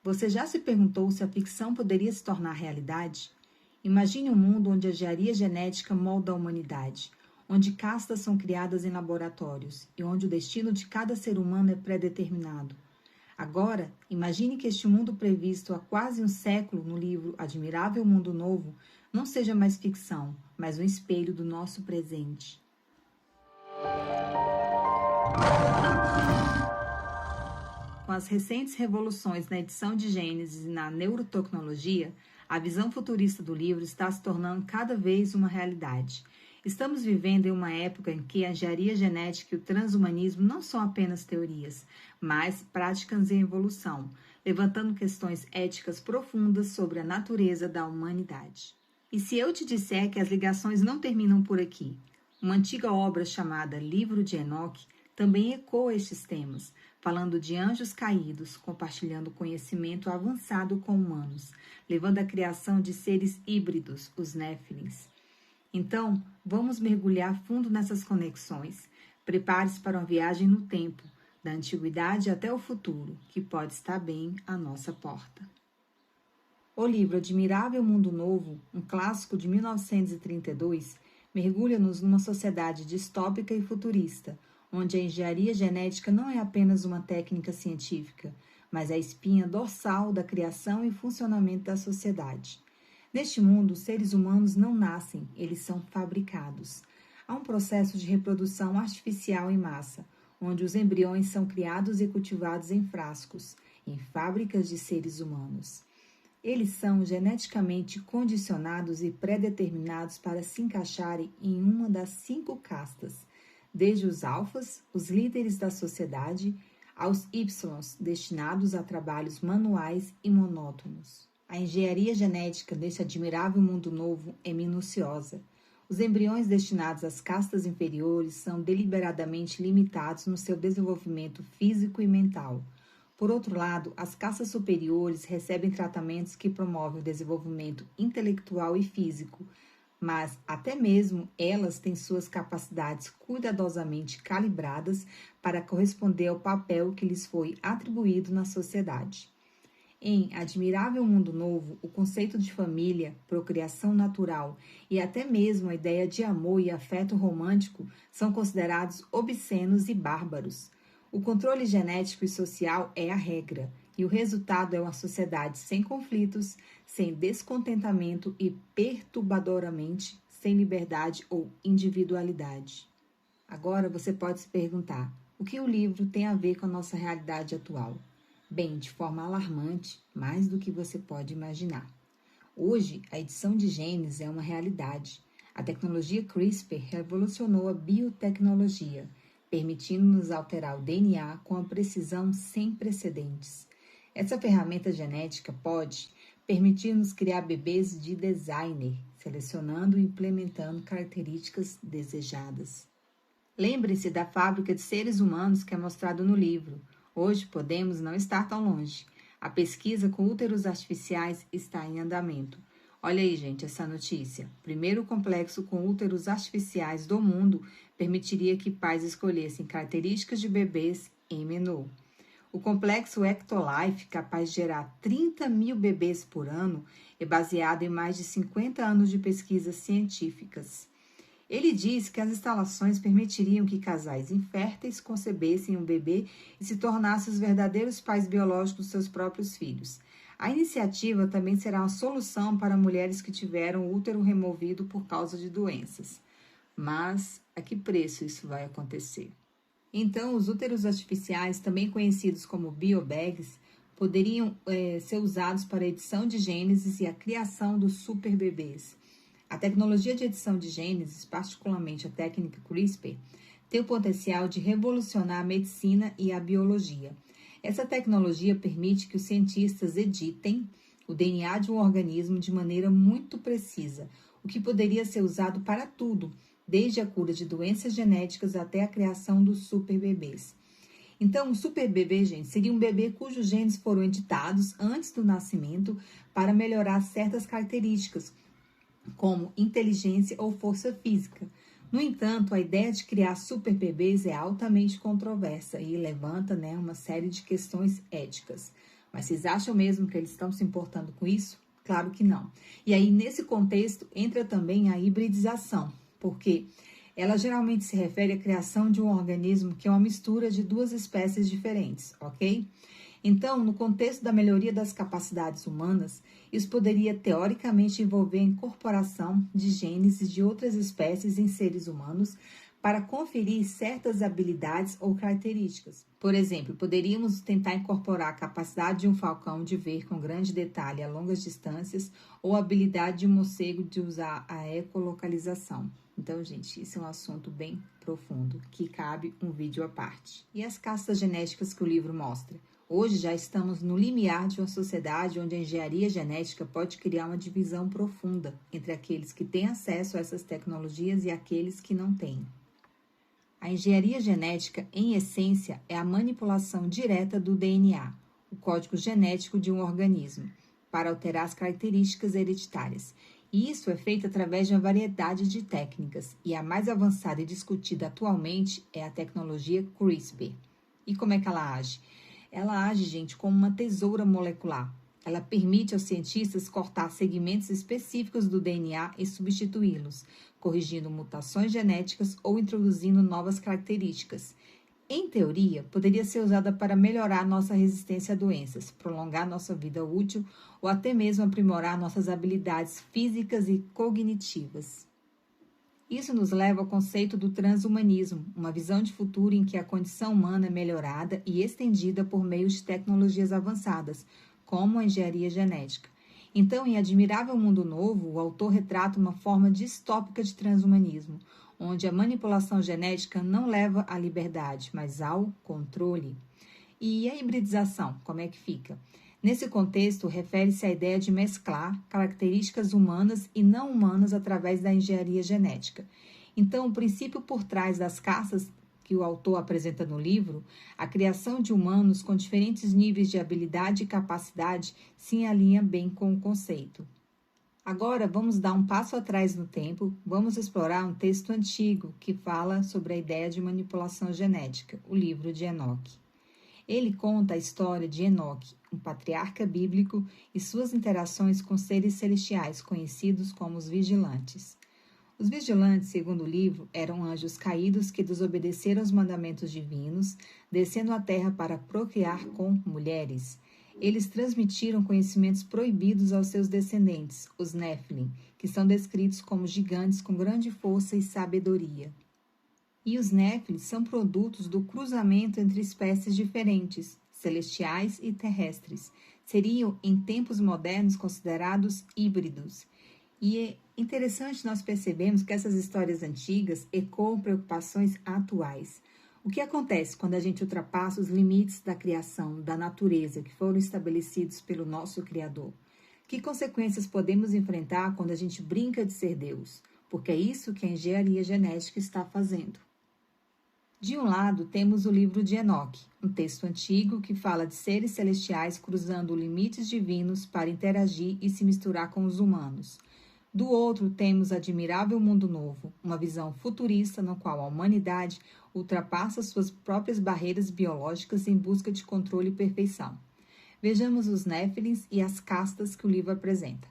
Você já se perguntou se a ficção poderia se tornar realidade? Imagine um mundo onde a engenharia genética molda a humanidade, onde castas são criadas em laboratórios e onde o destino de cada ser humano é pré-determinado. Agora, imagine que este mundo previsto há quase um século no livro Admirável Mundo Novo não seja mais ficção, mas um espelho do nosso presente. Com as recentes revoluções na edição de Gênesis e na neurotecnologia, a visão futurista do livro está se tornando cada vez uma realidade. Estamos vivendo em uma época em que a engenharia genética e o transhumanismo não são apenas teorias, mas práticas em evolução, levantando questões éticas profundas sobre a natureza da humanidade. E se eu te disser que as ligações não terminam por aqui? Uma antiga obra chamada Livro de Enoque também ecoa estes temas, falando de anjos caídos, compartilhando conhecimento avançado com humanos, levando à criação de seres híbridos, os Néfilins. Então, vamos mergulhar fundo nessas conexões. Prepare-se para uma viagem no tempo, da antiguidade até o futuro, que pode estar bem à nossa porta. O livro Admirável Mundo Novo, um clássico de 1932, mergulha-nos numa sociedade distópica e futurista, onde a engenharia genética não é apenas uma técnica científica, mas a espinha dorsal da criação e funcionamento da sociedade. Neste mundo, os seres humanos não nascem, eles são fabricados. Há um processo de reprodução artificial em massa, onde os embriões são criados e cultivados em frascos, em fábricas de seres humanos. Eles são geneticamente condicionados e pré-determinados para se encaixarem em uma das 5 castas, desde os alfas, os líderes da sociedade, aos ys, destinados a trabalhos manuais e monótonos. A engenharia genética deste admirável mundo novo é minuciosa. Os embriões destinados às castas inferiores são deliberadamente limitados no seu desenvolvimento físico e mental. Por outro lado, as castas superiores recebem tratamentos que promovem o desenvolvimento intelectual e físico, mas até mesmo elas têm suas capacidades cuidadosamente calibradas para corresponder ao papel que lhes foi atribuído na sociedade. Em Admirável Mundo Novo, o conceito de família, procriação natural e até mesmo a ideia de amor e afeto romântico são considerados obscenos e bárbaros. O controle genético e social é a regra, e o resultado é uma sociedade sem conflitos, sem descontentamento e perturbadoramente sem liberdade ou individualidade. Agora você pode se perguntar, o que o livro tem a ver com a nossa realidade atual? Bem, de forma alarmante, mais do que você pode imaginar. Hoje, a edição de genes é uma realidade. A tecnologia CRISPR revolucionou a biotecnologia, permitindo-nos alterar o DNA com a precisão sem precedentes. Essa ferramenta genética pode permitir-nos criar bebês de designer, selecionando e implementando características desejadas. Lembre-se da fábrica de seres humanos que é mostrado no livro. Hoje podemos não estar tão longe. A pesquisa com úteros artificiais está em andamento. Olha aí, gente, essa notícia. Primeiro complexo com úteros artificiais do mundo permitiria que pais escolhessem características de bebês em menu. O complexo Ectolife, capaz de gerar 30 mil bebês por ano, é baseado em mais de 50 anos de pesquisas científicas. Ele diz que as instalações permitiriam que casais inférteis concebessem um bebê e se tornassem os verdadeiros pais biológicos dos seus próprios filhos. A iniciativa também será uma solução para mulheres que tiveram o útero removido por causa de doenças. Mas a que preço isso vai acontecer? Então, os úteros artificiais, também conhecidos como biobags, poderiam ser usados para a edição de gênesis e a criação dos super bebês. A tecnologia de edição de gênesis, particularmente a técnica CRISPR, tem o potencial de revolucionar a medicina e a biologia. Essa tecnologia permite que os cientistas editem o DNA de um organismo de maneira muito precisa, o que poderia ser usado para tudo, desde a cura de doenças genéticas até a criação dos super bebês. Então, um super bebê, gente, seria um bebê cujos genes foram editados antes do nascimento para melhorar certas características, como inteligência ou força física. No entanto, a ideia de criar super bebês é altamente controversa e levanta uma série de questões éticas. Mas vocês acham mesmo que eles estão se importando com isso? Claro que não. E aí, nesse contexto, entra também a hibridização, porque ela geralmente se refere à criação de um organismo que é uma mistura de duas espécies diferentes, ok? Então, no contexto da melhoria das capacidades humanas, isso poderia teoricamente envolver a incorporação de genes de outras espécies em seres humanos para conferir certas habilidades ou características. Por exemplo, poderíamos tentar incorporar a capacidade de um falcão de ver com grande detalhe a longas distâncias ou a habilidade de um morcego de usar a ecolocalização. Então, gente, isso é um assunto bem profundo, que cabe um vídeo à parte. E as castas genéticas que o livro mostra? Hoje já estamos no limiar de uma sociedade onde a engenharia genética pode criar uma divisão profunda entre aqueles que têm acesso a essas tecnologias e aqueles que não têm. A engenharia genética, em essência, é a manipulação direta do DNA, o código genético de um organismo, para alterar as características hereditárias. E isso é feito através de uma variedade de técnicas, e a mais avançada e discutida atualmente é a tecnologia CRISPR. E como é que ela age? Ela age, gente, como uma tesoura molecular. Ela permite aos cientistas cortar segmentos específicos do DNA e substituí-los, corrigindo mutações genéticas ou introduzindo novas características. Em teoria, poderia ser usada para melhorar nossa resistência a doenças, prolongar nossa vida útil ou até mesmo aprimorar nossas habilidades físicas e cognitivas. Isso nos leva ao conceito do transhumanismo, uma visão de futuro em que a condição humana é melhorada e estendida por meio de tecnologias avançadas, como a engenharia genética. Então, em Admirável Mundo Novo, o autor retrata uma forma distópica de transhumanismo, onde a manipulação genética não leva à liberdade, mas ao controle. E a hibridização, como é que fica? Nesse contexto, refere-se à ideia de mesclar características humanas e não humanas através da engenharia genética. Então, o princípio por trás das castas que o autor apresenta no livro, a criação de humanos com diferentes níveis de habilidade e capacidade se alinha bem com o conceito. Agora, vamos dar um passo atrás no tempo, vamos explorar um texto antigo que fala sobre a ideia de manipulação genética, o livro de Enoque. Ele conta a história de Enoque, um patriarca bíblico, e suas interações com seres celestiais, conhecidos como os vigilantes. Os vigilantes, segundo o livro, eram anjos caídos que desobedeceram os mandamentos divinos, descendo à terra para procriar com mulheres. Eles transmitiram conhecimentos proibidos aos seus descendentes, os Néfilim, que são descritos como gigantes com grande força e sabedoria. E os Néfilim são produtos do cruzamento entre espécies diferentes, celestiais e terrestres. Seriam, em tempos modernos, considerados híbridos. E é interessante nós percebermos que essas histórias antigas ecoam preocupações atuais. O que acontece quando a gente ultrapassa os limites da criação, da natureza, que foram estabelecidos pelo nosso Criador? Que consequências podemos enfrentar quando a gente brinca de ser Deus? Porque é isso que a engenharia genética está fazendo. De um lado, temos o livro de Enoque, um texto antigo que fala de seres celestiais cruzando limites divinos para interagir e se misturar com os humanos. Do outro, temos Admirável Mundo Novo, uma visão futurista no qual a humanidade ultrapassa suas próprias barreiras biológicas em busca de controle e perfeição. Vejamos os Néfilins e as castas que o livro apresenta.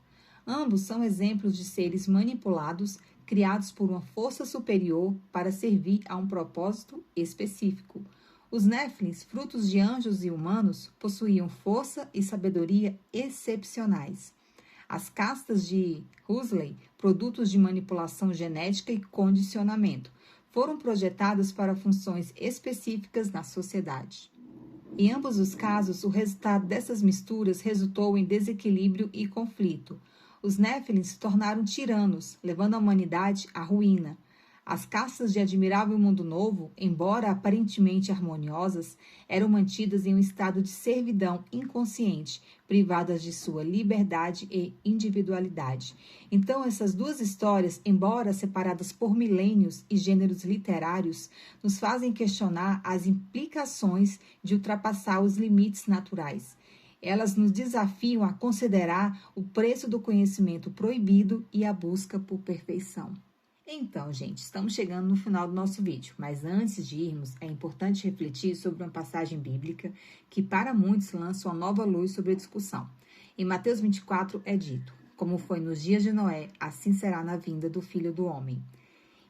Ambos são exemplos de seres manipulados, criados por uma força superior para servir a um propósito específico. Os Néfilins, frutos de anjos e humanos, possuíam força e sabedoria excepcionais. As castas de Huxley, produtos de manipulação genética e condicionamento, foram projetadas para funções específicas na sociedade. Em ambos os casos, o resultado dessas misturas resultou em desequilíbrio e conflito. Os Néfilins se tornaram tiranos, levando a humanidade à ruína. As castas de Admirável Mundo Novo, embora aparentemente harmoniosas, eram mantidas em um estado de servidão inconsciente, privadas de sua liberdade e individualidade. Então, essas duas histórias, embora separadas por milênios e gêneros literários, nos fazem questionar as implicações de ultrapassar os limites naturais. Elas nos desafiam a considerar o preço do conhecimento proibido e a busca por perfeição. Então, gente, estamos chegando no final do nosso vídeo, mas antes de irmos, é importante refletir sobre uma passagem bíblica que para muitos lança uma nova luz sobre a discussão. Em Mateus 24 é dito: como foi nos dias de Noé, assim será na vinda do Filho do Homem.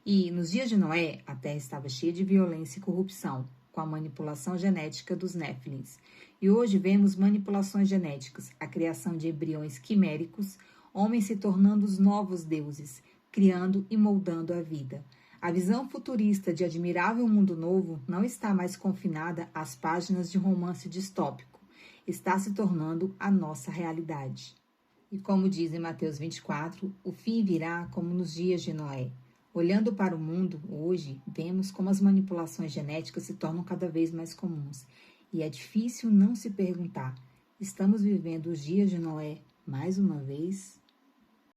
E nos dias de Noé, a terra estava cheia de violência e corrupção, com a manipulação genética dos Néfilins. E hoje vemos manipulações genéticas, a criação de embriões quiméricos, homens se tornando os novos deuses, criando e moldando a vida. A visão futurista de admirável mundo novo não está mais confinada às páginas de romance distópico, está se tornando a nossa realidade. E como diz em Mateus 24, o fim virá como nos dias de Noé. Olhando para o mundo hoje, vemos como as manipulações genéticas se tornam cada vez mais comuns. E é difícil não se perguntar: estamos vivendo os dias de Noé mais uma vez?